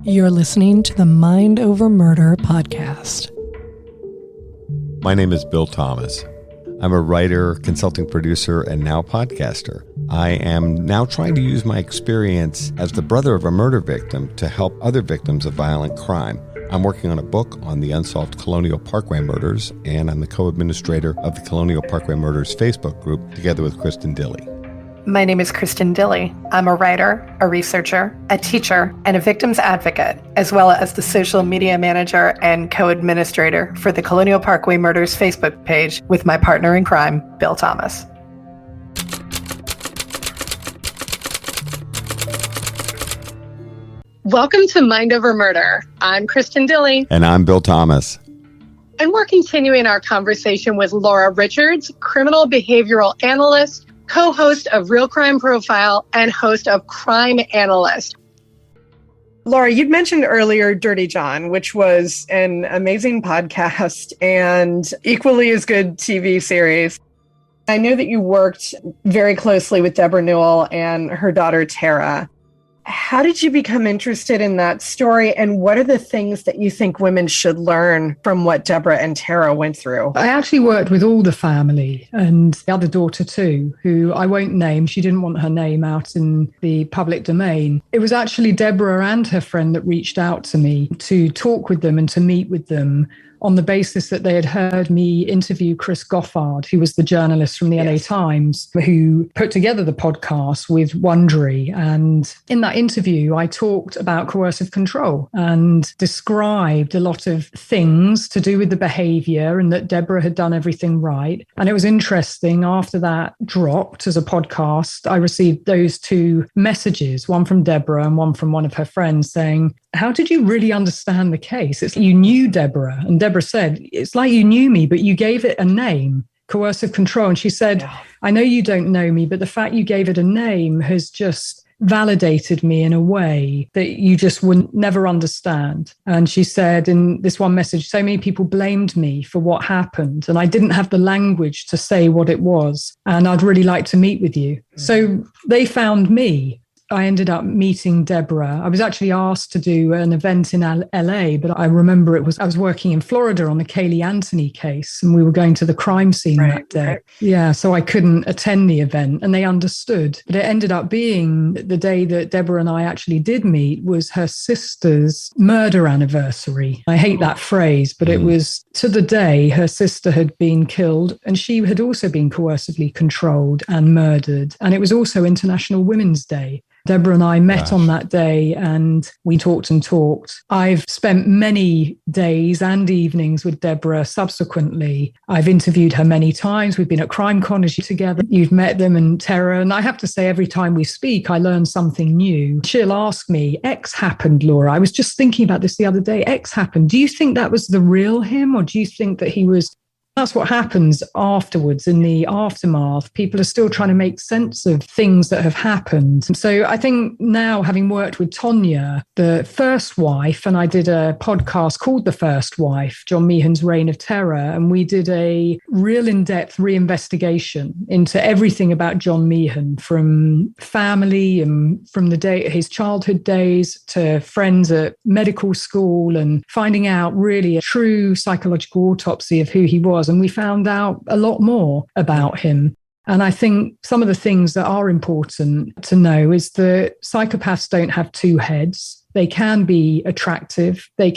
You're listening to the Mind Over Murder podcast. My name is Bill Thomas. I'm a writer, consulting producer, and now podcaster. I am now trying to use my experience as the brother of a murder victim to help other victims of violent crime. I'm working on a book on the unsolved Colonial Parkway Murders, and I'm the co-administrator of the Colonial Parkway Murders Facebook group together with Kristin Dilley. My name is Kristin Dilley. I'm a writer, a researcher, a teacher, and a victim's advocate, as well as the social media manager and co-administrator for the Colonial Parkway Murders Facebook page with my partner in crime, Bill Thomas. Welcome to Mind Over Murder. I'm Kristin Dilley. And I'm Bill Thomas. And we're continuing our conversation with Laura Richards, criminal behavioral analyst, co-host of Real Crime Profile, and host of Crime Analyst. Laura, you'd mentioned earlier Dirty John, which was an amazing podcast and equally as good TV series. I know that you worked very closely with Deborah Newell and her daughter, Tara. How did you become interested in that story, and what are the things that you think women should learn from what Deborah and Tara went through? I actually worked with all the family and the other daughter too, who I won't name. She didn't want her name out in the public domain. It was actually Deborah and her friend that reached out to me to talk with them and to meet with them on the basis that they had heard me interview Chris Goffard, who was the journalist from the LA Times, who put together the podcast with Wondery. And in that interview, I talked about coercive control and described a lot of things to do with the behavior and that Deborah had done everything right. And it was interesting, after that dropped as a podcast, I received those two messages, one from Deborah and one from one of her friends saying, how did you really understand the case? It's you knew Deborah. And Deborah said, it's like you knew me, but you gave it a name, coercive control. And she said, I know you don't know me, but the fact you gave it a name has just validated me in a way that you just would never understand. And she said in this one message, so many people blamed me for what happened, and I didn't have the language to say what it was. And I'd really like to meet with you. So they found me. I ended up meeting Deborah. I was actually asked to do an event in LA, but I remember I was working in Florida on the Kaylee Anthony case, and we were going to the crime scene that day. Right. Yeah, so I couldn't attend the event, and they understood. But it ended up being the day that Deborah and I actually did meet was her sister's murder anniversary. I hate that phrase, but it was to the day her sister had been killed, and she had also been coercively controlled and murdered. And it was also International Women's Day. Deborah and I met on that day and we talked and talked. I've spent many days and evenings with Deborah subsequently. I've interviewed her many times. We've been at CrimeCon together. You've met them and Tara. And I have to say, every time we speak, I learn something new. She'll ask me, X happened, Laura. I was just thinking about this the other day. X happened. Do you think that was the real him, or do you think that he was... That's what happens afterwards in the aftermath. People are still trying to make sense of things that have happened. So I think now, having worked with Tonya, the first wife, and I did a podcast called The First Wife, John Meehan's Reign of Terror, and we did a real in-depth reinvestigation into everything about John Meehan, from family and from his childhood days to friends at medical school, and finding out really a true psychological autopsy of who he was. And we found out a lot more about him. And I think some of the things that are important to know is that psychopaths don't have two heads. They can be attractive. They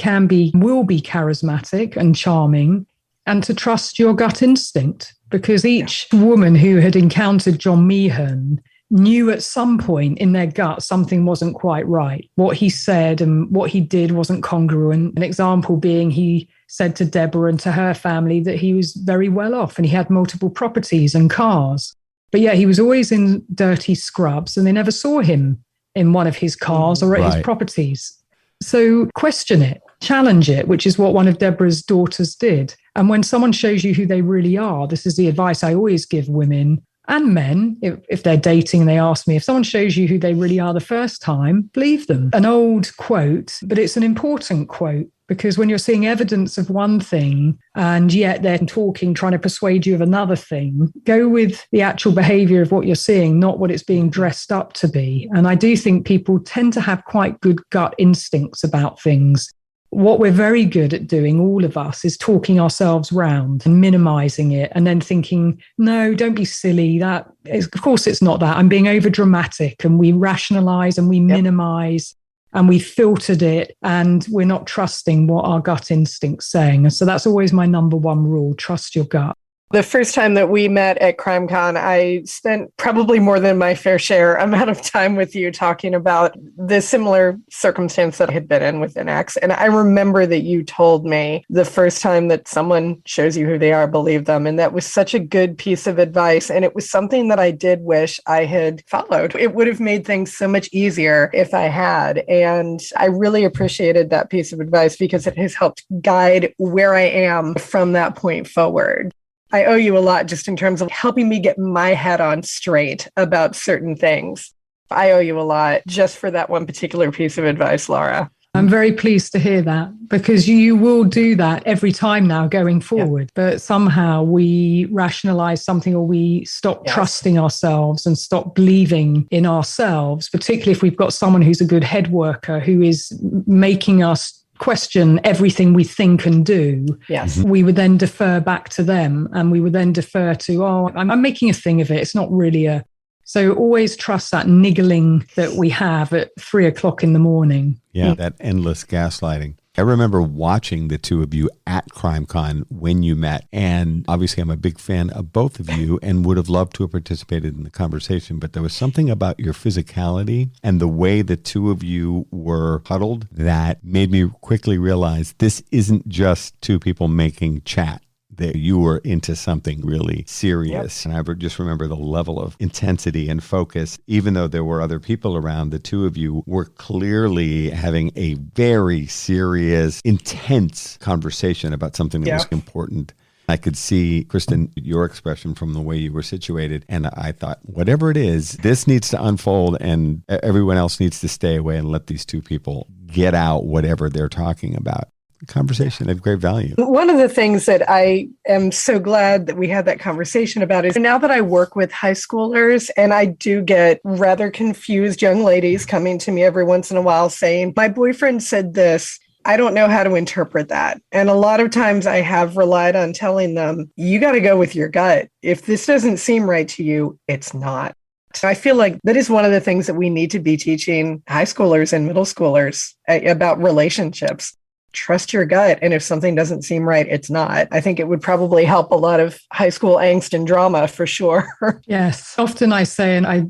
will be charismatic and charming, and to trust your gut instinct, because each woman who had encountered John Meehan knew at some point in their gut something wasn't quite right. What he said and what he did wasn't congruent. An example being, he said to Deborah and to her family that he was very well off and he had multiple properties and cars. But yeah, he was always in dirty scrubs, and they never saw him in one of his cars or at his properties. So question it, challenge it, which is what one of Deborah's daughters did. And when someone shows you who they really are, this is the advice I always give women, and men, if they're dating and they ask me, if someone shows you who they really are the first time, believe them. An old quote, but it's an important quote, because when you're seeing evidence of one thing and yet they're talking, trying to persuade you of another thing, go with the actual behavior of what you're seeing, not what it's being dressed up to be. And I do think people tend to have quite good gut instincts about things. What we're very good at doing, all of us, is talking ourselves round and minimizing it and then thinking, no, don't be silly. Of course, it's not that. I'm being over dramatic, and we rationalize and we minimize and we filtered it, and we're not trusting what our gut instinct's saying. And so that's always my number one rule: trust your gut. The first time that we met at CrimeCon, I spent probably more than my fair share amount of time with you talking about the similar circumstance that I had been in with an ex. And I remember that you told me the first time that someone shows you who they are, believe them. And that was such a good piece of advice. And it was something that I did wish I had followed. It would have made things so much easier if I had. And I really appreciated that piece of advice because it has helped guide where I am from that point forward. I owe you a lot just in terms of helping me get my head on straight about certain things. I owe you a lot just for that one particular piece of advice, Laura. I'm very pleased to hear that, because you will do that every time now going forward. Yeah. But somehow we rationalize something, or we stop trusting ourselves and stop believing in ourselves, particularly if we've got someone who's a good head worker who is making us question everything we think and do. Yes. We would then defer back to them, and we would then defer to, I'm making a thing of it. It's not really so always trust that niggling that we have at 3:00 in the morning. Yeah, that endless gaslighting. I remember watching the two of you at CrimeCon when you met, and obviously I'm a big fan of both of you and would have loved to have participated in the conversation, but there was something about your physicality and the way the two of you were huddled that made me quickly realize this isn't just two people making chat. That you were into something really serious. Yep. And I just remember the level of intensity and focus. Even though there were other people around, the two of you were clearly having a very serious, intense conversation about something that was important. I could see, Kristin, your expression from the way you were situated. And I thought, whatever it is, this needs to unfold and everyone else needs to stay away and let these two people get out whatever they're talking about. Conversation of great value. One of the things that I am so glad that we had that conversation about is now that I work with high schoolers, and I do get rather confused young ladies coming to me every once in a while saying, my boyfriend said this, I don't know how to interpret that. And a lot of times I have relied on telling them, you got to go with your gut. If this doesn't seem right to you, it's not. So I feel like that is one of the things that we need to be teaching high schoolers and middle schoolers about relationships. Trust your gut. And if something doesn't seem right, it's not. I think it would probably help a lot of high school angst and drama for sure. Yes. Often I say, and I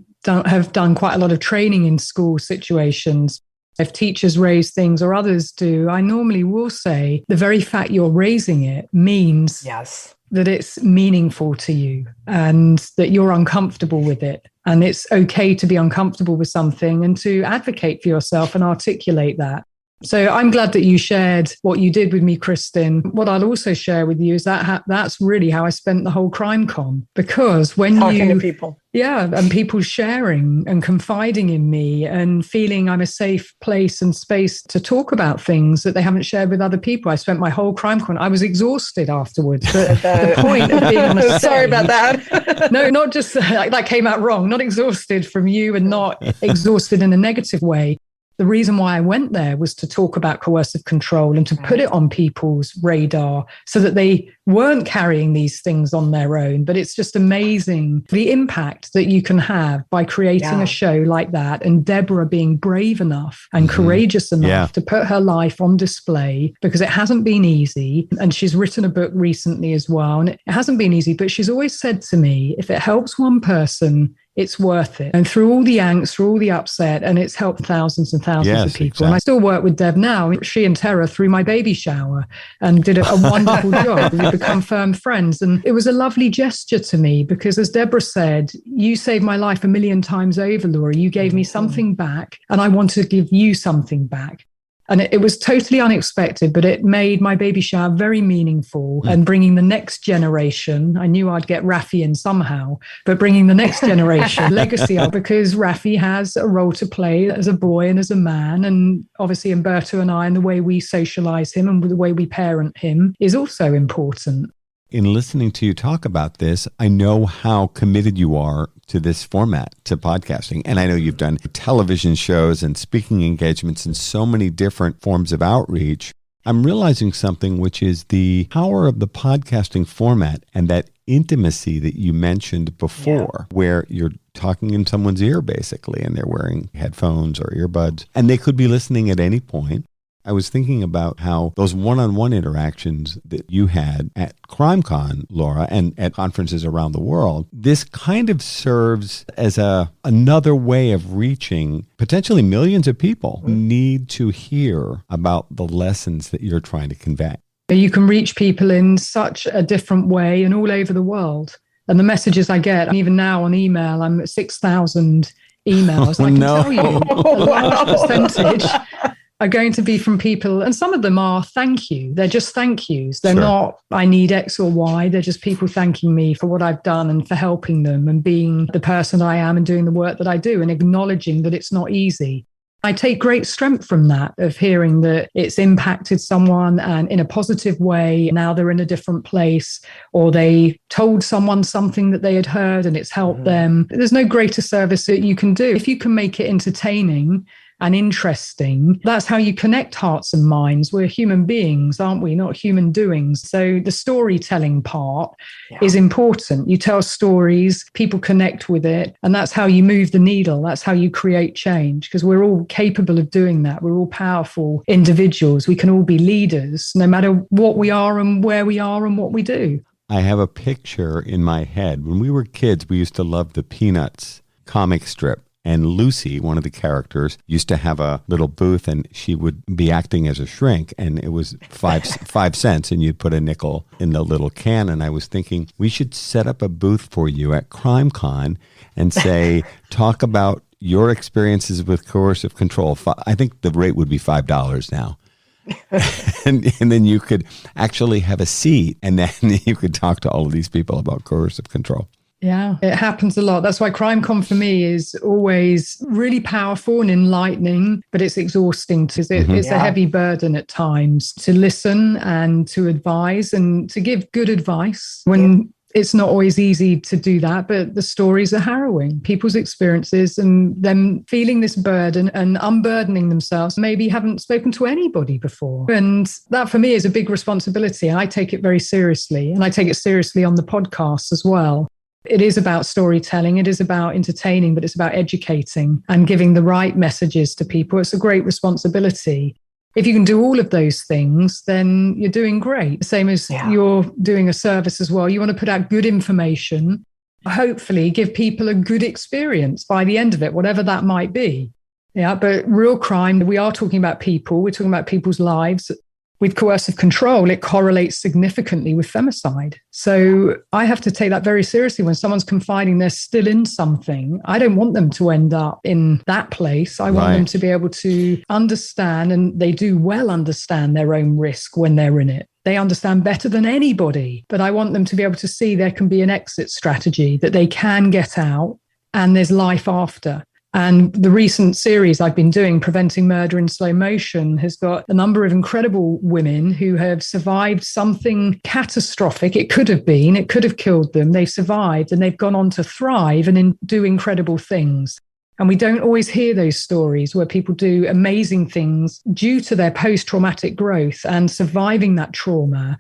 have done quite a lot of training in school situations. If teachers raise things or others do, I normally will say the very fact you're raising it means that it's meaningful to you and that you're uncomfortable with it. And it's okay to be uncomfortable with something and to advocate for yourself and articulate that. So I'm glad that you shared what you did with me, Kristin. What I'll also share with you is that that's really how I spent the whole CrimeCon. Because when talking to people. Yeah, and people sharing and confiding in me and feeling I'm a safe place and space to talk about things that they haven't shared with other people. I spent my whole CrimeCon. I was exhausted afterwards. But the point of being on a stage, sorry about that. No, not just that came out wrong. Not exhausted from you and not exhausted in a negative way. The reason why I went there was to talk about coercive control and to put it on people's radar so that they weren't carrying these things on their own. But it's just amazing the impact that you can have by creating a show like that. And Deborah being brave enough and courageous enough to put her life on display, because it hasn't been easy. And she's written a book recently as well. And it hasn't been easy, but she's always said to me, if it helps one person, it's worth it. And through all the angst, through all the upset, and it's helped thousands and thousands of people. Exactly. And I still work with Deb now. She and Tara threw my baby shower and did a wonderful job. We've become firm friends. And it was a lovely gesture to me because, as Deborah said, you saved my life 1,000,000 times over, Laura. You gave me something back and I want to give you something back. And it was totally unexpected, but it made my baby shower very meaningful and bringing the next generation. I knew I'd get Rafi in somehow, but bringing the next generation legacy up, because Rafi has a role to play as a boy and as a man. And obviously Umberto and I, and the way we socialize him and the way we parent him is also important. In listening to you talk about this, I know how committed you are to this format, to podcasting. And I know you've done television shows and speaking engagements and so many different forms of outreach. I'm realizing something, which is the power of the podcasting format and that intimacy that you mentioned before, where you're talking in someone's ear, basically, and they're wearing headphones or earbuds, and they could be listening at any point. I was thinking about how those one-on-one interactions that you had at CrimeCon, Laura, and at conferences around the world, this kind of serves as another way of reaching potentially millions of people who need to hear about the lessons that you're trying to convey. You can reach people in such a different way and all over the world. And the messages I get, and even now on email, I'm at 6,000 emails. I can tell you a large percentage are going to be from people, and some of them are thank you. They're just thank yous. They're not, I need X or Y. They're just people thanking me for what I've done and for helping them and being the person I am and doing the work that I do and acknowledging that it's not easy. I take great strength from that, of hearing that it's impacted someone and in a positive way. Now they're in a different place, or they told someone something that they had heard and it's helped them. There's no greater service that you can do. If you can make it entertaining and interesting, that's how you connect hearts and minds. We're human beings, aren't we? Not human doings. So the storytelling part is important. You tell stories, people connect with it, and that's how you move the needle. That's how you create change, because we're all capable of doing that. We're all powerful individuals. We can all be leaders, no matter what we are and where we are and what we do. I have a picture in my head. When we were kids, we used to love the Peanuts comic strip. And Lucy, one of the characters, used to have a little booth, and she would be acting as a shrink, and it was 5 cents, and you'd put a nickel in the little can. And I was thinking, we should set up a booth for you at CrimeCon and say, talk about your experiences with coercive control. I think the rate would be $5 now. and then you could actually have a seat, and then you could talk to all of these people about coercive control. Yeah, it happens a lot. That's why CrimeCon for me is always really powerful and enlightening, but it's exhausting. It's a heavy burden at times to listen and to advise and to give good advice when it's not always easy to do that. But the stories are harrowing, people's experiences and them feeling this burden and unburdening themselves. Maybe haven't spoken to anybody before. And that for me is a big responsibility. I take it very seriously, and I take it seriously on the podcast as well. It is about storytelling. It is about entertaining, but it's about educating and giving the right messages to people. It's a great responsibility. If you can do all of those things, then you're doing great. Same as you're doing a service as well. You want to put out good information, hopefully give people a good experience by the end of it, whatever that might be. Yeah, but real crime, we are talking about people. We're talking about people's lives. With coercive control, it correlates significantly with femicide. So I have to take that very seriously. When someone's confiding they're still in something, I don't want them to end up in that place. I want them to be able to understand, and they do well understand their own risk when they're in it. They understand better than anybody, but I want them to be able to see there can be an exit strategy, that they can get out and there's life after. And the recent series I've been doing, Preventing Murder in Slow Motion, has got a number of incredible women who have survived something catastrophic. It could have killed them. They've survived and they've gone on to thrive and do incredible things. And we don't always hear those stories where people do amazing things due to their post-traumatic growth and surviving that trauma.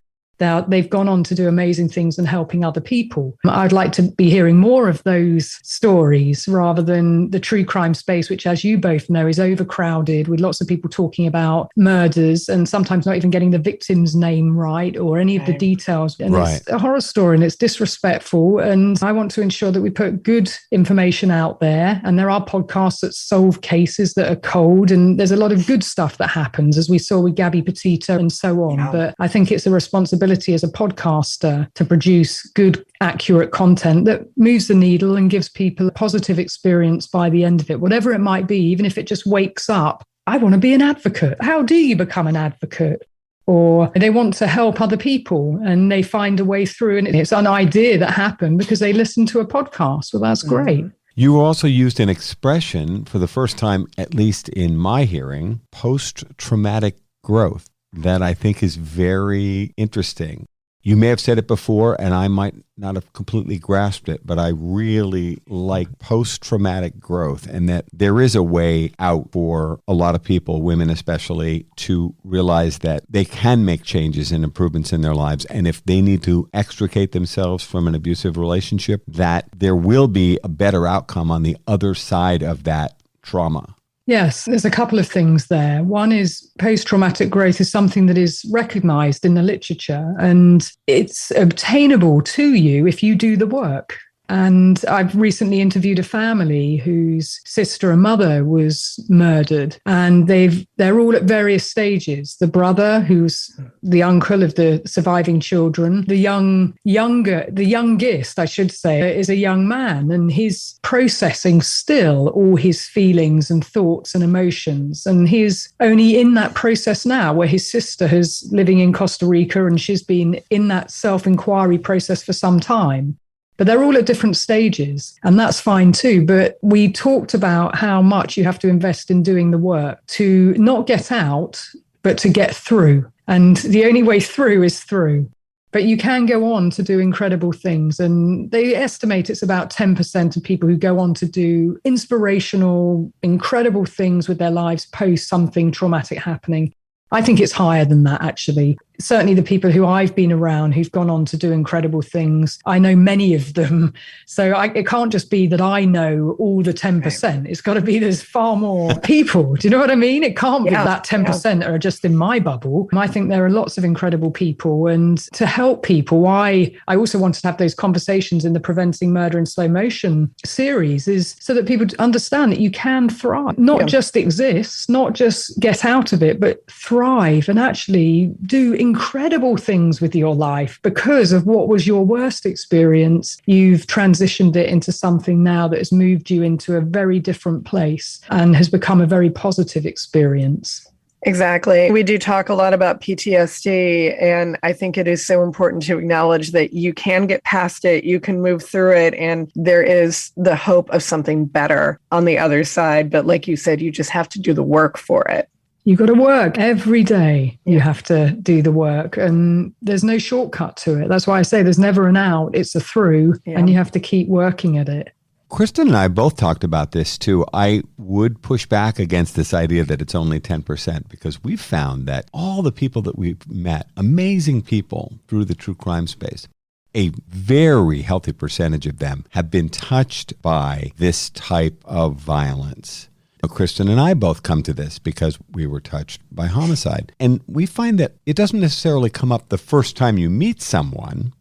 They've gone on to do amazing things and helping other people. I'd like to be hearing more of those stories rather than the true crime space, which, as you both know, is overcrowded with lots of people talking about murders and sometimes not even getting the victim's name right or any of the details. And it's a horror story and it's disrespectful. And I want to ensure that we put good information out there. And there are podcasts that solve cases that are cold. And there's a lot of good stuff that happens, as we saw with Gabby Petito and so on. Yeah. But I think it's a responsibility as a podcaster to produce good, accurate content that moves the needle and gives people a positive experience by the end of it, whatever it might be, even if it just wakes up I want to be an advocate. How do you become an advocate? Or they want to help other people and they find a way through. And it's an idea that happened because they listened to a podcast. Well, that's great. You also used an expression for the first time, at least in my hearing, post-traumatic growth, that I think is very interesting. You may have said it before, and I might not have completely grasped it, but I really like post-traumatic growth, and that there is a way out for a lot of people, women especially, to realize that they can make changes and improvements in their lives. And if they need to extricate themselves from an abusive relationship, that there will be a better outcome on the other side of that trauma. Yes, there's a couple of things there. One is post-traumatic growth is something that is recognized in the literature and it's obtainable to you if you do the work. And I've recently interviewed a family whose sister and mother was murdered, and they're all at various stages. The brother, who's the uncle of the surviving children, the youngest, I should say, is a young man, and he's processing still all his feelings and thoughts and emotions. And he's only in that process now, where his sister is living in Costa Rica, and she's been in that self-inquiry process for some time. But they're all at different stages, and that's fine too. But we talked about how much you have to invest in doing the work to not get out, but to get through. And the only way through is through. But you can go on to do incredible things. And they estimate it's about 10% of people who go on to do inspirational, incredible things with their lives post something traumatic happening. I think it's higher than that, actually. Certainly the people who I've been around who've gone on to do incredible things, I know many of them. So it can't just be that I know all the 10%. It's got to be there's far more people. Do you know what I mean? It can't be that 10% are just in my bubble. I think there are lots of incredible people. And to help people, I also wanted to have those conversations in the Preventing Murder in Slow Motion series, is so that people understand that you can thrive, not just exist, not just get out of it, but thrive and actually do incredible things with your life because of what was your worst experience. You've transitioned it into something now that has moved you into a very different place and has become a very positive experience. Exactly. We do talk a lot about PTSD, and I think it is so important to acknowledge that you can get past it, you can move through it, and there is the hope of something better on the other side. But like you said, you just have to do the work for it. You've got to work every day. You have to do the work, and there's no shortcut to it. That's why I say there's never an out. It's a through, and you have to keep working at it. Kristin and I both talked about this too. I would push back against this idea that it's only 10% because we've found that all the people that we've met, amazing people through the true crime space, a very healthy percentage of them have been touched by this type of violence. Kristin and I both come to this because we were touched by homicide. And we find that it doesn't necessarily come up the first time you meet someone.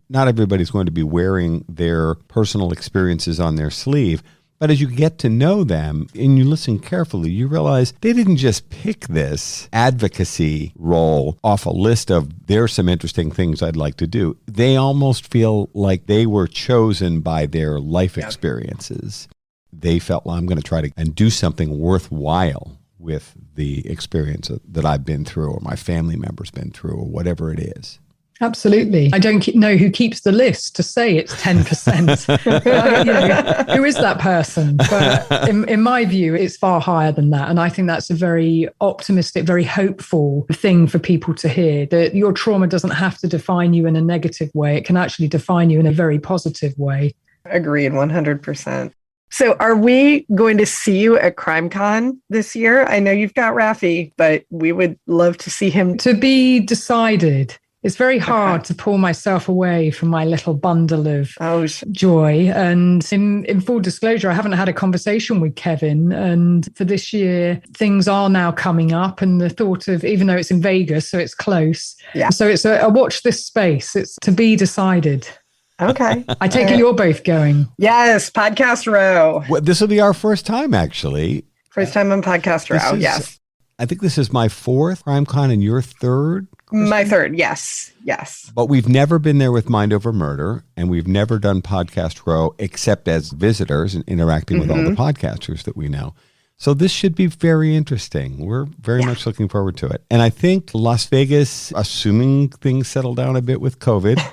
Not everybody's going to be wearing their personal experiences on their sleeve. But as you get to know them and you listen carefully, you realize they didn't just pick this advocacy role off a list of there's some interesting things I'd like to do. They almost feel like they were chosen by their life experiences. They felt, well, I'm going to try to and do something worthwhile with the experience that I've been through or my family member's been through or whatever it is. Absolutely. I don't know who keeps the list to say it's 10%. Who is that person? But in my view, it's far higher than that. And I think that's a very optimistic, very hopeful thing for people to hear, that your trauma doesn't have to define you in a negative way. It can actually define you in a very positive way. Agreed, 100%. So are we going to see you at CrimeCon this year? I know you've got Raffi, but we would love to see him. To be decided. It's very hard to pull myself away from my little bundle of joy. And in full disclosure, I haven't had a conversation with Kevin. And for this year, things are now coming up. And the thought of, even though it's in Vegas, so it's close. Yeah. So it's a watch this space. It's to be decided. Okay. I take it you're both going. Yes, Podcast Row. Well, this will be our first time, actually. First time on Podcast Row, yes. I think this is my fourth CrimeCon and your third. Kristin? My third, yes. But we've never been there with Mind Over Murder, and we've never done Podcast Row except as visitors and interacting with all the podcasters that we know. So this should be very interesting. We're very much looking forward to it. And I think Las Vegas, assuming things settle down a bit with COVID,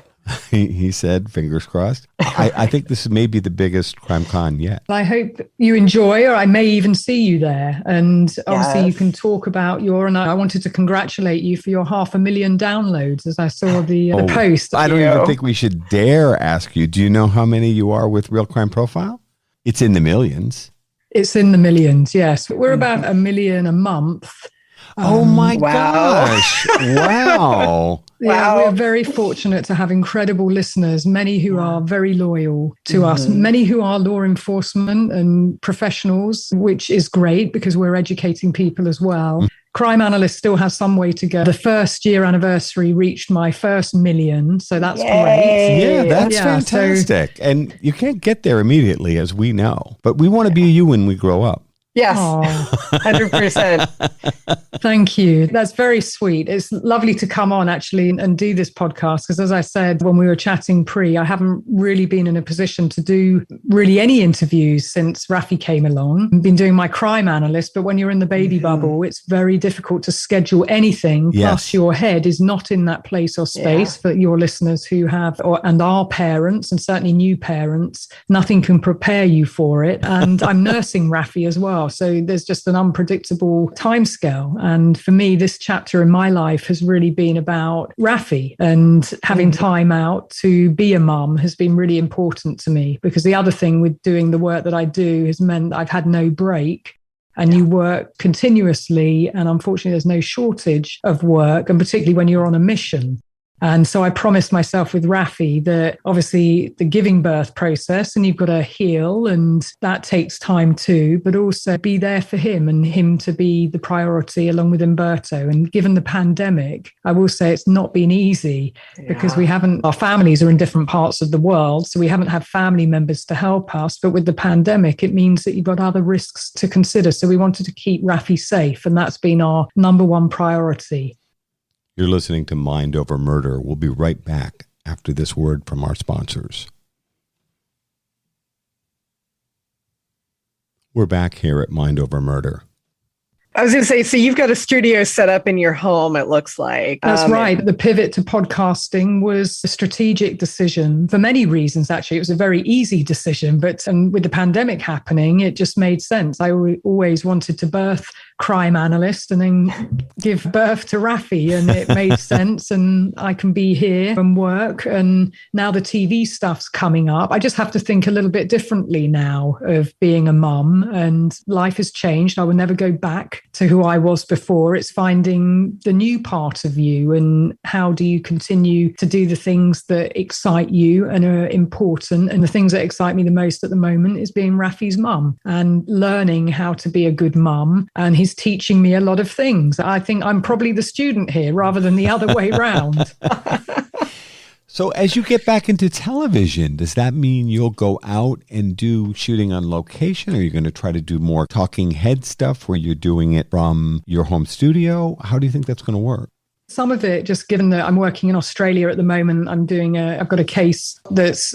he said, fingers crossed, I think this may be the biggest crime con yet. I hope you enjoy, or I may even see you there. And obviously you can talk about and I wanted to congratulate you for your 500,000 downloads as I saw the post. I don't even think we should dare ask you. Do you know how many you are with Real Crime Profile? It's in the millions. It's in the millions, yes. We're about 1 million a month. Oh my gosh. Wow. Yeah, we're very fortunate to have incredible listeners, many who are very loyal to us, many who are law enforcement and professionals, which is great because we're educating people as well. Crime Analyst still has some way to go. The first year anniversary reached my first million, so that's great. Yeah, that's fantastic. And you can't get there immediately, as we know, but we want to be you when we grow up. Yes, 100%. Thank you. That's very sweet. It's lovely to come on actually and do this podcast because, as I said when we were chatting I haven't really been in a position to do really any interviews since Rafi came along. I've been doing my Crime Analyst, but when you're in the baby bubble, it's very difficult to schedule anything. Yes. Plus, your head is not in that place or space for your listeners who have and are parents, and certainly new parents. Nothing can prepare you for it. And I'm nursing Rafi as well. So there's just an unpredictable timescale. And for me, this chapter in my life has really been about Rafi, and having time out to be a mum has been really important to me, because the other thing with doing the work that I do has meant I've had no break. And you work continuously, and unfortunately there's no shortage of work, and particularly when you're on a mission. And so I promised myself with Rafi that obviously the giving birth process, and you've got to heal, and that takes time too, but also be there for him and him to be the priority along with Umberto. And given the pandemic, I will say it's not been easy because our families are in different parts of the world. So we haven't had family members to help us. But with the pandemic, it means that you've got other risks to consider. So we wanted to keep Rafi safe. And that's been our number one priority. You're listening to Mind Over Murder. We'll be right back after this word from our sponsors. We're back here at Mind Over Murder. I was going to say, so you've got a studio set up in your home, it looks like. That's right. The pivot to podcasting was a strategic decision for many reasons, actually. It was a very easy decision, but with the pandemic happening, it just made sense. I always wanted to birth Crime Analyst and then give birth to Rafi, and it made sense, and I can be here and work. And now the TV stuff's coming up. I just have to think a little bit differently now of being a mum, and life has changed. I will never go back to who I was before. It's finding the new part of you, and how do you continue to do the things that excite you and are important. And the things that excite me the most at the moment is being Rafi's mum and learning how to be a good mum. And he's teaching me a lot of things. I think I'm probably the student here rather than the other way round. So as you get back into television, does that mean you'll go out and do shooting on location? Or are you going to try to do more talking head stuff where you're doing it from your home studio? How do you think that's going to work? Some of it, just given that I'm working in Australia at the moment, I've got a case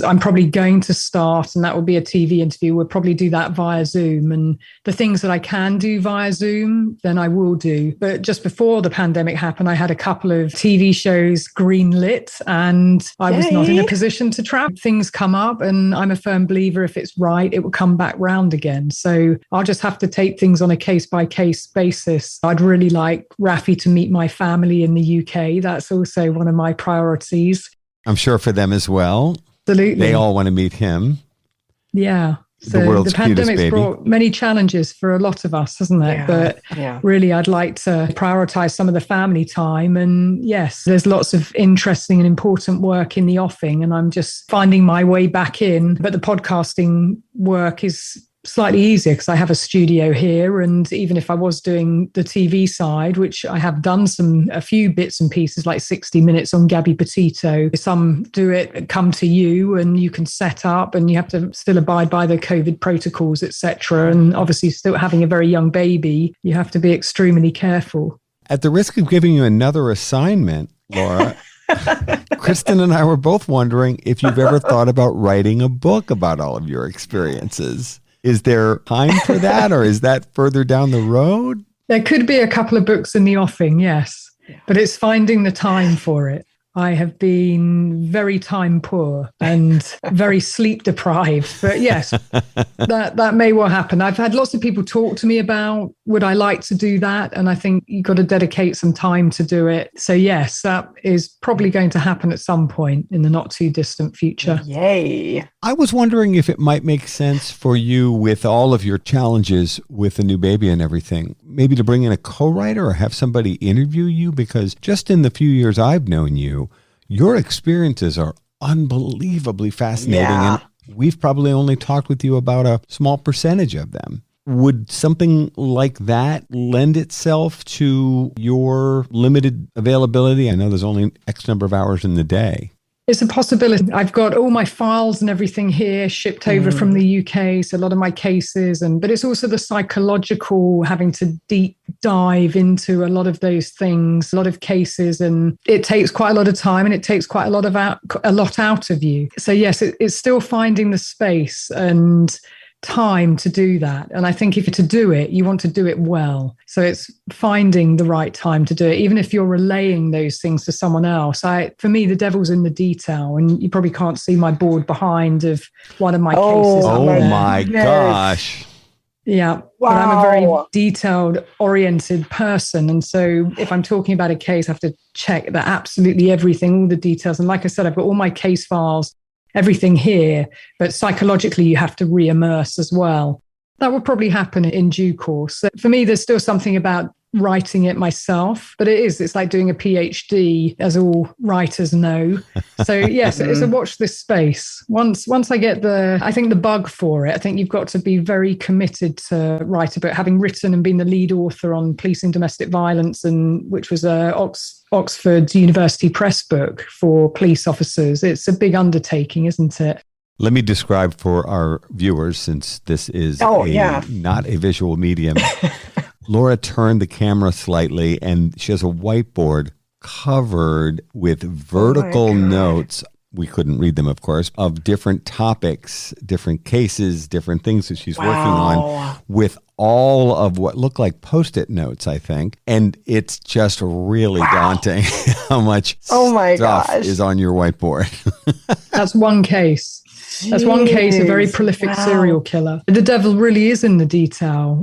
I'm probably going to start, and that will be a TV interview. We'll probably do that via Zoom, and the things that I can do via Zoom, then I will do. But just before the pandemic happened, I had a couple of TV shows greenlit, and I was not in a position to travel. Things come up, and I'm a firm believer if it's right, it will come back round again. So I'll just have to take things on a case-by-case basis. I'd really like Rafi to meet my family in the UK. That's also one of my priorities. I'm sure for them as well. Absolutely. They all want to meet him. Yeah. So the pandemic's brought many challenges for a lot of us, hasn't it? But really, I'd like to prioritize some of the family time. And yes, there's lots of interesting and important work in the offing, and I'm just finding my way back in. But the podcasting work is slightly easier because I have a studio here, and even if I was doing the TV side, which I have done a few bits and pieces like 60 Minutes on Gabby Petito, some do it come to you and you can set up, and you have to still abide by the COVID protocols, etc. And obviously still having a very young baby, you have to be extremely careful. At the risk of giving you another assignment, Laura, Kristin and I were both wondering if you've ever thought about writing a book about all of your experiences. Is there time for that, or is that further down the road? There could be a couple of books in the offing, yes, but it's finding the time for it. I have been very time poor and very sleep deprived. But yes, that may well happen. I've had lots of people talk to me about, would I like to do that? And I think you've got to dedicate some time to do it. So yes, that is probably going to happen at some point in the not too distant future. Yay. I was wondering if it might make sense for you, with all of your challenges with the new baby and everything, maybe to bring in a co-writer or have somebody interview you, because just in the few years I've known you, your experiences are unbelievably fascinating. Yeah. And we've probably only talked with you about a small percentage of them. Would something like that lend itself to your limited availability? I know there's only X number of hours in the day. It's a possibility. I've got all my files and everything here shipped over from the UK. So a lot of my cases, but it's also the psychological, having to deep dive into a lot of those things, a lot of cases, and it takes quite a lot of time and it takes quite a lot out of you. So yes, it's still finding the space and time to do that. And I think if you're to do it, you want to do it well. So it's finding the right time to do it, even if you're relaying those things to someone else. For me, the devil's in the detail, and you probably can't see my board behind of one of my cases. Oh my gosh. Yeah. Wow. But I'm a very detailed oriented person. And so if I'm talking about a case, I have to check that absolutely everything, all the details. And like I said, I've got all my case files, everything here, but psychologically you have to re-immerse as well. That will probably happen in due course. So for me, there's still something about writing it myself, but it's like doing a PhD, as all writers know. So yes, it's a watch this space. Once I get the bug for it, I think you've got to be very committed to write a book. Having written and been the lead author on Policing Domestic Violence, and which was Oxford University Press book for police officers. It's a big undertaking, isn't it? Let me describe for our viewers, since this is not a visual medium. Laura turned the camera slightly, and she has a whiteboard covered with vertical notes. We couldn't read them, of course, of different topics, different cases, different things that she's working on, with all of what look like Post-it notes, I think. And it's just really daunting how much stuff is on your whiteboard. That's one case. That's one case, a very prolific serial killer. The devil really is in the detail.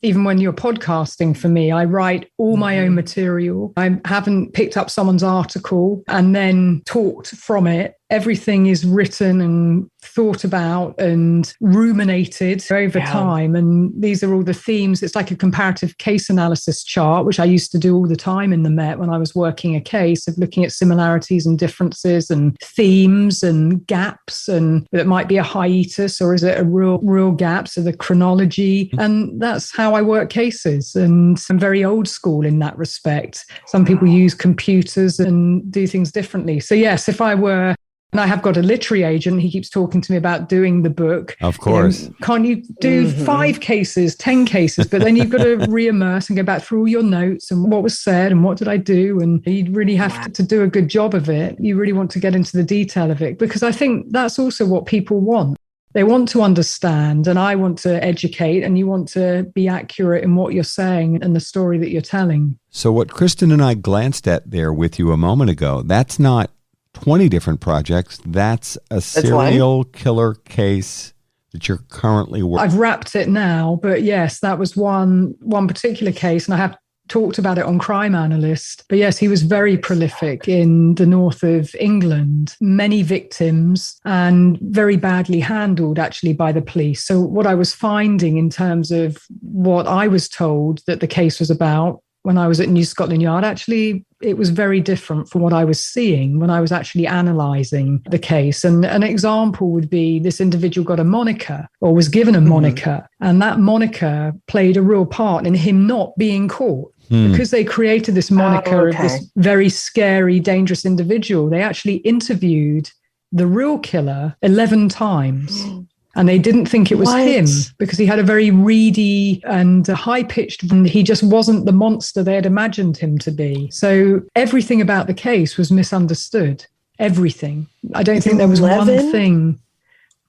Even when you're podcasting, for me, I write all my own material. I haven't picked up someone's article and then talked from it. Everything is written and thought about and ruminated over time. And these are all the themes. It's like a comparative case analysis chart, which I used to do all the time in the Met when I was working a case, of looking at similarities and differences and themes and gaps. And it might be a hiatus, or is it a real gap? So the chronology. And that's how I work cases. And I'm very old school in that respect. Some people use computers and do things differently. So yes, if I were... And I have got a literary agent. He keeps talking to me about doing the book. Of course. Can't you do 5 cases, 10 cases? But then you've got to re-immerse and go back through all your notes and what was said and what did I do? And you really have to do a good job of it. You really want to get into the detail of it, because I think that's also what people want. They want to understand, and I want to educate, and you want to be accurate in what you're saying and the story that you're telling. So what Kristin and I glanced at there with you a moment ago, that's not 20 different projects. That's a serial killer case that you're currently working. I've wrapped it now, but yes, that was one particular case, and I have talked about it on Crime Analyst. But yes, he was very prolific in the north of England, many victims, and very badly handled actually by the police. So what I was finding in terms of what I was told that the case was about when I was at New Scotland Yard, actually, it was very different from what I was seeing when I was actually analysing the case. And an example would be this individual got a moniker, or was given a moniker, and that moniker played a real part in him not being caught. Because they created this moniker of this very scary, dangerous individual, they actually interviewed the real killer 11 times. And they didn't think it was him, because he had a very reedy and high-pitched, and he just wasn't the monster they had imagined him to be. So everything about the case was misunderstood. Everything. I don't think there was one thing.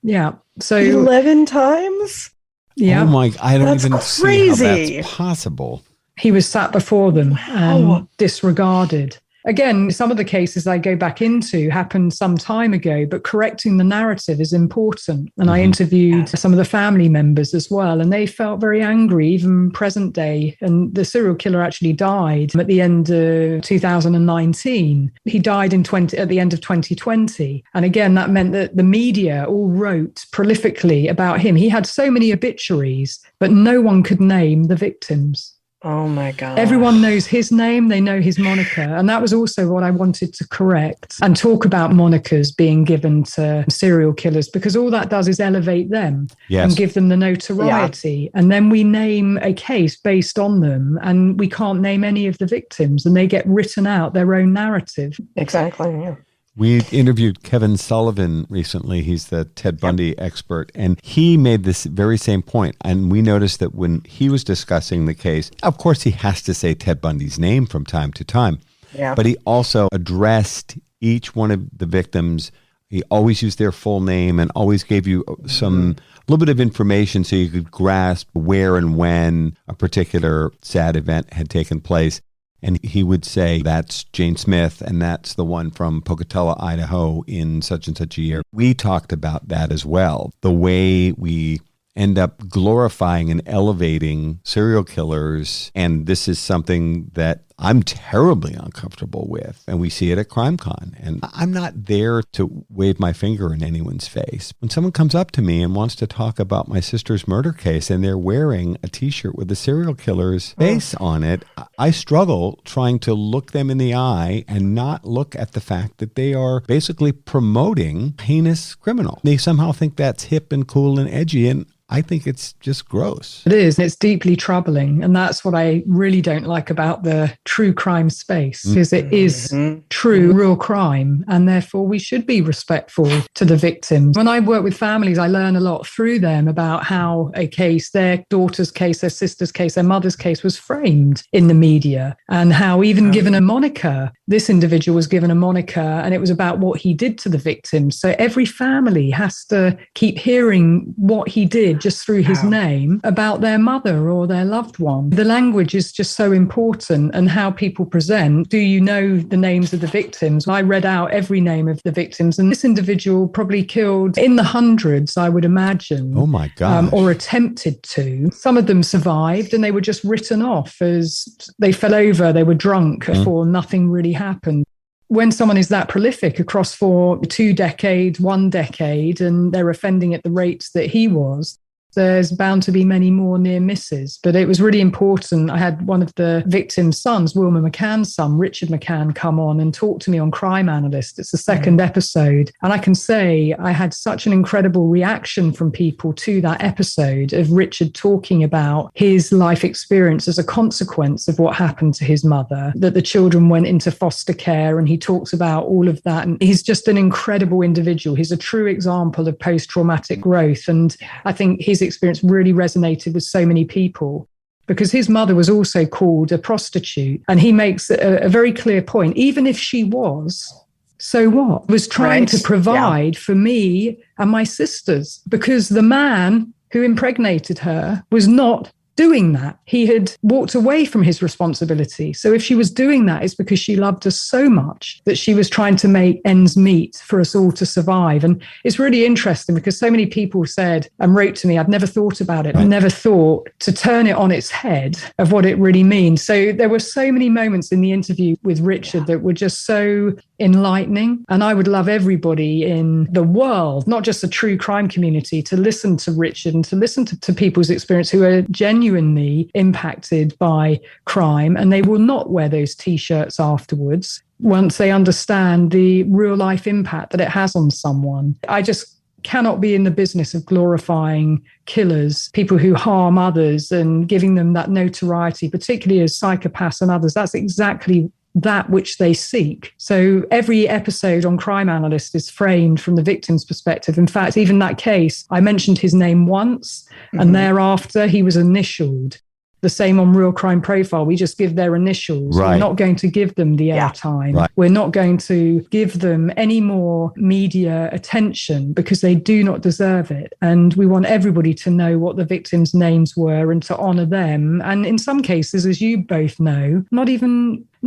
Yeah. So 11 times? Yeah. Oh my, I don't That's even crazy. see how that's possible. He was sat before them and disregarded. Again, some of the cases I go back into happened some time ago, but correcting the narrative is important. And I interviewed some of the family members as well, and they felt very angry, even present day. And the serial killer actually died at the end of 2019. He died at the end of 2020. And again, that meant that the media all wrote prolifically about him. He had so many obituaries, but no one could name the victims. Oh my God. Everyone knows his name, they know his moniker. And that was also what I wanted to correct and talk about monikers being given to serial killers, because all that does is elevate them and give them the notoriety. And then we name a case based on them, and we can't name any of the victims, and they get written out their own narrative. Exactly. Yeah. We interviewed Kevin Sullivan recently. He's the Ted Bundy expert, and he made this very same point. And we noticed that when he was discussing the case, of course, he has to say Ted Bundy's name from time to time, but he also addressed each one of the victims. He always used their full name and always gave you some little bit of information so you could grasp where and when a particular sad event had taken place. And he would say, that's Jane Smith, and that's the one from Pocatello, Idaho in such and such a year. We talked about that as well. The way we end up glorifying and elevating serial killers. And this is something that I'm terribly uncomfortable with. And we see it at CrimeCon. And I'm not there to wave my finger in anyone's face. When someone comes up to me and wants to talk about my sister's murder case and they're wearing a T-shirt with the serial killer's face on it, I struggle trying to look them in the eye and not look at the fact that they are basically promoting heinous criminal. They somehow think that's hip and cool and edgy, and I think it's just gross. It is. It's deeply troubling. And that's what I really don't like about the true crime space, is it is true, real crime. And therefore, we should be respectful to the victims. When I work with families, I learn a lot through them about how a case, their daughter's case, their sister's case, their mother's case was framed in the media, and how even given a moniker, this individual was given a moniker, and it was about what he did to the victims. So every family has to keep hearing what he did just through his name about their mother or their loved one. The language is just so important, and how people present. Do you know the names of the victims? I read out every name of the victims, and this individual probably killed in the hundreds, I would imagine. Oh my God. Or attempted to. Some of them survived, and they were just written off as they fell over, they were drunk, or nothing really happened. When someone is that prolific across for 2 decades, 1 decade, and they're offending at the rates that he was, there's bound to be many more near misses. But it was really important. I had one of the victim's sons, Wilma McCann's son, Richard McCann, come on and talk to me on Crime Analyst. It's the second episode. And I can say I had such an incredible reaction from people to that episode of Richard talking about his life experience as a consequence of what happened to his mother, that the children went into foster care, and he talks about all of that. And he's just an incredible individual. He's a true example of post-traumatic growth. And I think his experience really resonated with so many people, because his mother was also called a prostitute. And he makes a very clear point. Even if she was, so what? Was trying to provide for me and my sisters, because the man who impregnated her was not doing that. He had walked away from his responsibility. So if she was doing that, it's because she loved us so much that she was trying to make ends meet for us all to survive. And it's really interesting, because so many people said and wrote to me, I'd never thought about it. I never thought to turn it on its head of what it really means. So there were so many moments in the interview with Richard that were just so enlightening. And I would love everybody in the world, not just the true crime community, to listen to Richard and to listen to people's experience who are genuinely impacted by crime, and they will not wear those T-shirts afterwards once they understand the real life impact that it has on someone. I just cannot be in the business of glorifying killers, people who harm others, and giving them that notoriety, particularly as psychopaths and others. That's exactly that which they seek. So every episode on Crime Analyst is framed from the victim's perspective. In fact, even that case, I mentioned his name once, and thereafter he was initialed, The same on Real Crime Profile. We just give their initials. Right. We're not going to give them the airtime. Right. We're not going to give them any more media attention because they do not deserve it. And we want everybody to know what the victims' names were and to honor them. And in some cases, as you both know,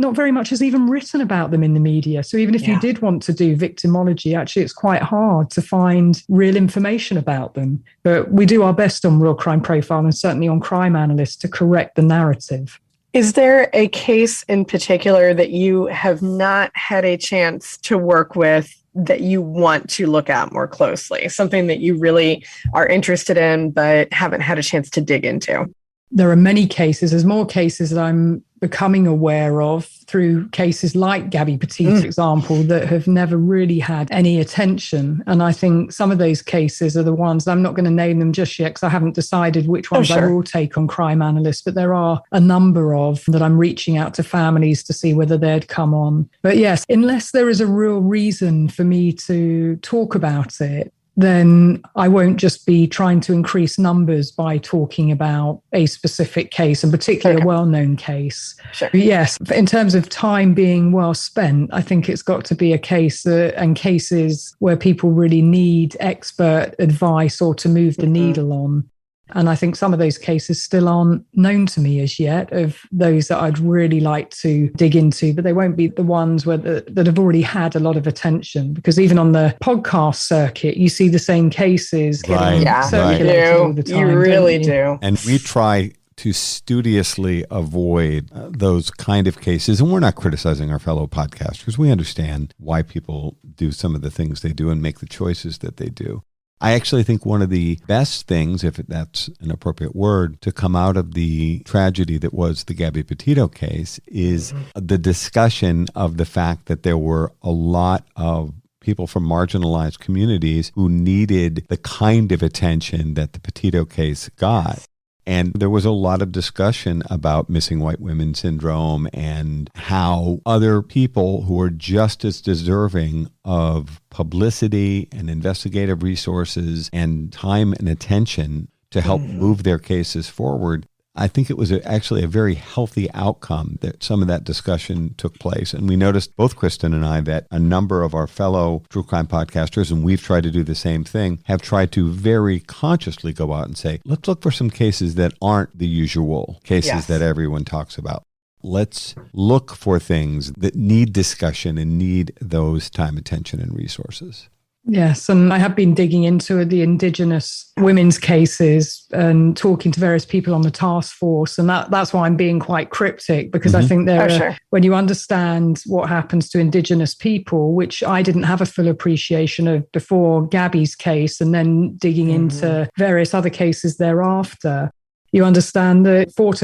not very much is even written about them in the media. So even if you did want to do victimology, actually, it's quite hard to find real information about them. But we do our best on Real Crime Profile and certainly on Crime Analyst to correct the narrative. Is there a case in particular that you have not had a chance to work with that you want to look at more closely? Something that you really are interested in but haven't had a chance to dig into? There are many cases. There's more cases that I'm becoming aware of through cases like Gabby Petit's example that have never really had any attention. And I think some of those cases are the ones, I'm not going to name them just yet because I haven't decided which ones I will take on Crime Analyst, but there are a number of that I'm reaching out to families to see whether they'd come on. But yes, unless there is a real reason for me to talk about it, then I won't just be trying to increase numbers by talking about a specific case, and particularly a well-known case. Sure. But yes, in terms of time being well spent, I think it's got to be a case and cases where people really need expert advice or to move the needle on. And I think some of those cases still aren't known to me as yet, of those that I'd really like to dig into, but they won't be the ones where that have already had a lot of attention. Because even on the podcast circuit, you see the same cases getting circulated all the time. You really do. And we try to studiously avoid those kind of cases. And we're not criticizing our fellow podcasters. We understand why people do some of the things they do and make the choices that they do. I actually think one of the best things, if that's an appropriate word, to come out of the tragedy that was the Gabby Petito case is the discussion of the fact that there were a lot of people from marginalized communities who needed the kind of attention that the Petito case got. And there was a lot of discussion about missing white women syndrome and how other people who are just as deserving of publicity and investigative resources and time and attention to help move their cases forward. I think it was actually a very healthy outcome that some of that discussion took place. And we noticed, both Kristin and I, that a number of our fellow true crime podcasters, and we've tried to do the same thing, have tried to very consciously go out and say, let's look for some cases that aren't the usual cases that everyone talks about. Let's look for things that need discussion and need those time, attention, and resources. Yes, and I have been digging into the Indigenous women's cases and talking to various people on the task force. And that's why I'm being quite cryptic, because I think when you understand what happens to Indigenous people, which I didn't have a full appreciation of before Gabby's case, and then digging into various other cases thereafter, you understand that 4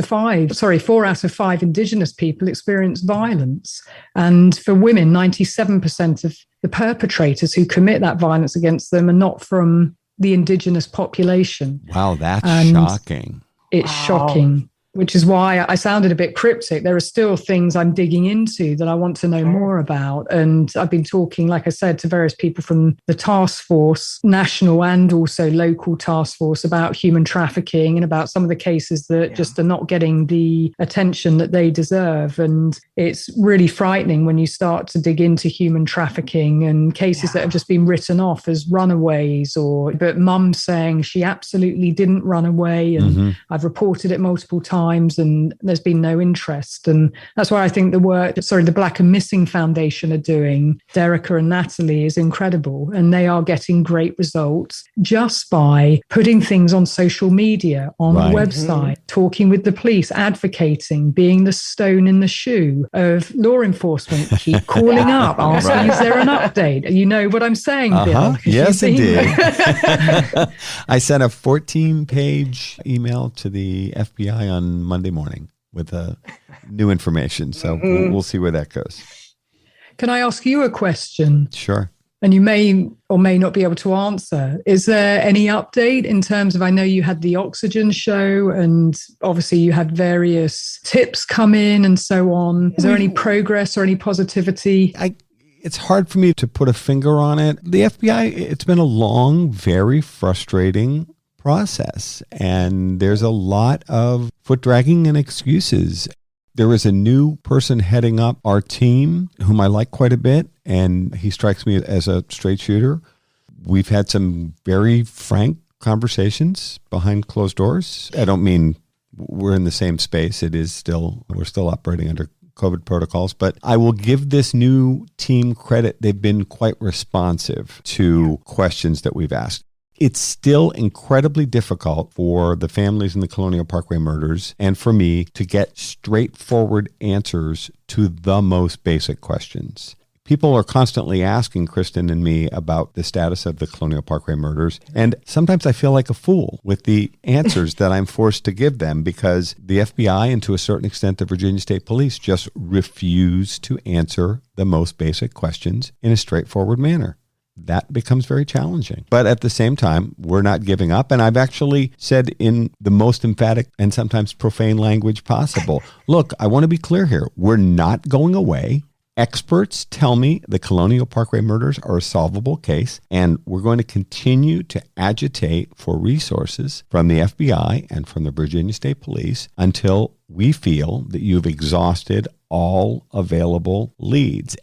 out of 5 Indigenous people experience violence. And for women, 97% of the perpetrators who commit that violence against them are not from the Indigenous population. Wow, that's shocking. It's shocking, which is why I sounded a bit cryptic. There are still things I'm digging into that I want to know more about. And I've been talking, like I said, to various people from the task force, national and also local task force, about human trafficking and about some of the cases that just are not getting the attention that they deserve. And it's really frightening when you start to dig into human trafficking and cases that have just been written off as runaways, but mum saying she absolutely didn't run away. And I've reported it multiple times. And there's been no interest. And that's why I think the Black and Missing Foundation are doing, Derica and Natalie, is incredible. And they are getting great results just by putting things on social media, on the website, talking with the police, advocating, being the stone in the shoe of law enforcement. Keep calling up, asking, is there an update? You know what I'm saying, Bill? Yes, indeed. I sent a 14-page email to the FBI on Monday morning with new information. So we'll see where that goes. Can I ask you a question? Sure. And you may or may not be able to answer. Is there any update in terms of, I know you had the Oxygen show and obviously you had various tips come in and so on. Is there any progress or any positivity? It's hard for me to put a finger on it. The FBI, it's been a long, very frustrating process, and there's a lot of foot dragging and excuses. There is a new person heading up our team whom I like quite a bit, and he strikes me as a straight shooter. We've had some very frank conversations behind closed doors. I don't mean we're in the same space. We're still operating under COVID protocols, but I will give this new team credit. They've been quite responsive to questions that we've asked. It's still incredibly difficult for the families in the Colonial Parkway murders and for me to get straightforward answers to the most basic questions. People are constantly asking Kristin and me about the status of the Colonial Parkway murders, and sometimes I feel like a fool with the answers that I'm forced to give them because the FBI and to a certain extent the Virginia State Police just refuse to answer the most basic questions in a straightforward manner. That becomes very challenging. But at the same time, we're not giving up. And I've actually said in the most emphatic and sometimes profane language possible, look, I want to be clear here. We're not going away. Experts tell me the Colonial Parkway murders are a solvable case, and we're going to continue to agitate for resources from the FBI and from the Virginia State Police until we feel that you've exhausted all available leads.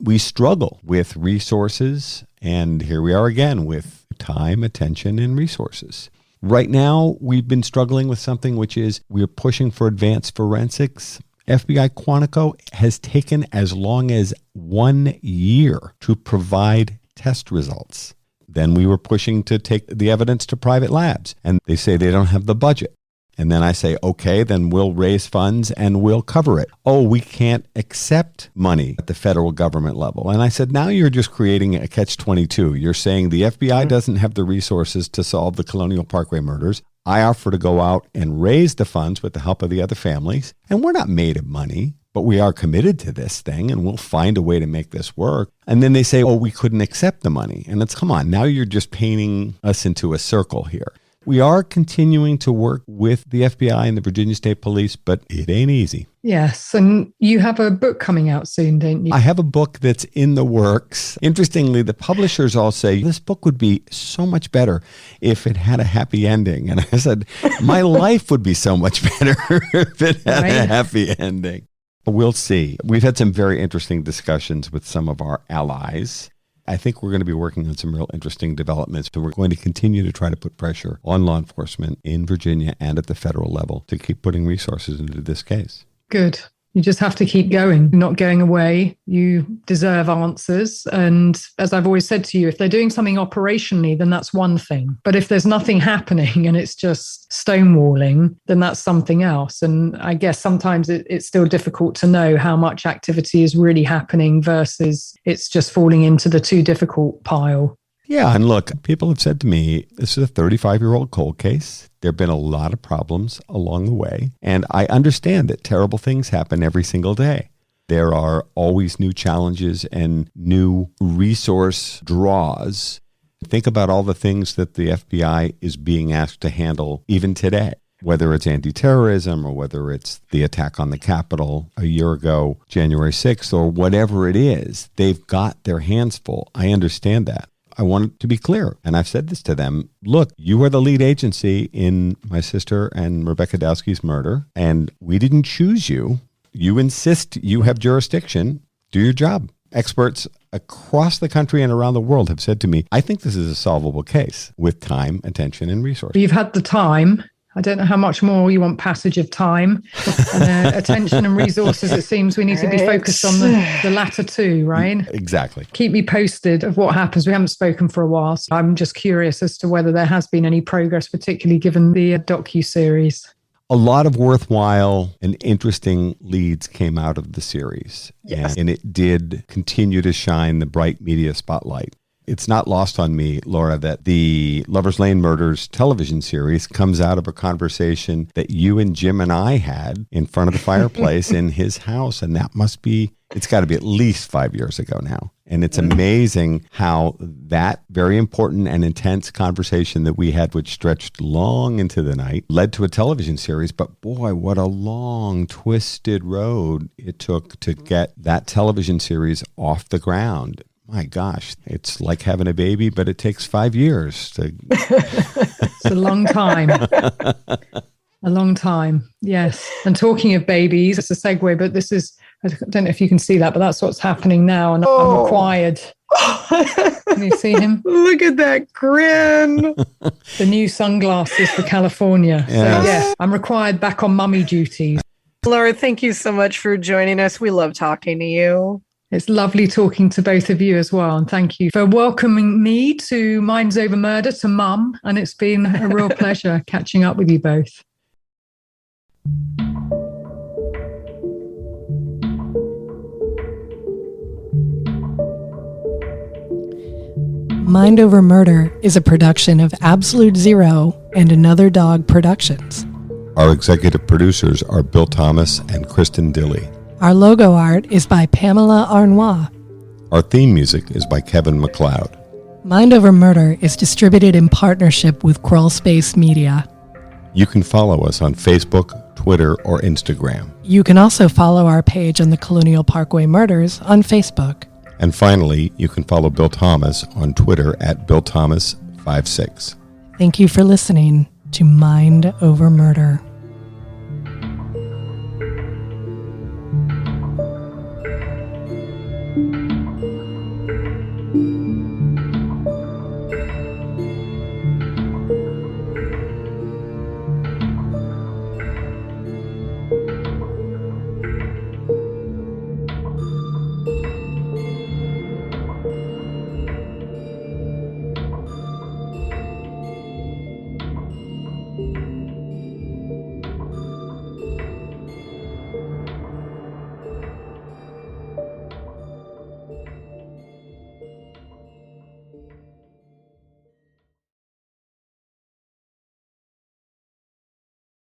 We struggle with resources, and here we are again with time, attention, and resources. Right now, we've been struggling with something which is we're pushing for advanced forensics. FBI Quantico has taken as long as 1 year to provide test results. Then we were pushing to take the evidence to private labs, and they say they don't have the budget. And then I say, okay, then we'll raise funds and we'll cover it. Oh, we can't accept money at the federal government level. And I said, now you're just creating a catch-22. You're saying the FBI doesn't have the resources to solve the Colonial Parkway murders. I offer to go out and raise the funds with the help of the other families. And we're not made of money, but we are committed to this thing and we'll find a way to make this work. And then they say, oh, we couldn't accept the money. And it's, come on, now you're just painting us into a circle here. We are continuing to work with the FBI and the Virginia State Police, but it ain't easy. Yes. And you have a book coming out soon, don't you? I have a book that's in the works. Interestingly, the publishers all say, this book would be so much better if it had a happy ending. And I said, my life would be so much better if it had a happy ending. We'll see. We've had some very interesting discussions with some of our allies. I think we're going to be working on some real interesting developments. So we're going to continue to try to put pressure on law enforcement in Virginia and at the federal level to keep putting resources into this case. Good. You just have to keep going, not going away. You deserve answers. And as I've always said to you, if they're doing something operationally, then that's one thing. But if there's nothing happening and it's just stonewalling, then that's something else. And I guess sometimes it's still difficult to know how much activity is really happening versus it's just falling into the too difficult pile. Yeah, and look, people have said to me, this is a 35-year-old cold case. There have been a lot of problems along the way, and I understand that terrible things happen every single day. There are always new challenges and new resource draws. Think about all the things that the FBI is being asked to handle even today, whether it's anti-terrorism or whether it's the attack on the Capitol a year ago, January 6th, or whatever it is. They've got their hands full. I understand that. I want to be clear, and I've said this to them. Look, you are the lead agency in my sister and Rebecca Dowski's murder, and we didn't choose you. You insist you have jurisdiction. Do your job. Experts across the country and around the world have said to me, I think this is a solvable case with time, attention, and resources. You've had the time. I don't know how much more you want passage of time and attention and resources. It seems we need to be focused on the latter two, right? Exactly. Keep me posted of what happens. We haven't spoken for a while, so I'm just curious as to whether there has been any progress, particularly given the docuseries. A lot of worthwhile and interesting leads came out of the series. Yes. And it did continue to shine the bright media spotlight. It's not lost on me, Laura, that the Lover's Lane Murders television series comes out of a conversation that you and Jim and I had in front of the fireplace in his house. And that must be, it's got to be at least 5 years ago now. And it's amazing how that very important and intense conversation that we had, which stretched long into the night, led to a television series. But boy, what a long, twisted road it took to get that television series off the ground. My gosh, it's like having a baby, but it takes 5 years to. It's a long time. A long time, yes. And talking of babies, it's a segue, but this is, I don't know if you can see that, but that's what's happening now. And I'm required. Can you see him? Look at that grin. The new sunglasses for California. Yes. So, yes, I'm required back on mummy duties. Laura, thank you so much for joining us. We love talking to you. It's lovely talking to both of you as well. And thank you for welcoming me to Minds Over Murder, to Mum. And it's been a real pleasure catching up with you both. Mind Over Murder is a production of Absolute Zero and Another Dog Productions. Our executive producers are Bill Thomas and Kristin Dilley. Our logo art is by Pamela Arnois. Our theme music is by Kevin MacLeod. Mind Over Murder is distributed in partnership with Crawl Space Media. You can follow us on Facebook, Twitter, or Instagram. You can also follow our page on the Colonial Parkway Murders on Facebook. And finally, you can follow Bill Thomas on Twitter at BillThomas56. Thank you for listening to Mind Over Murder.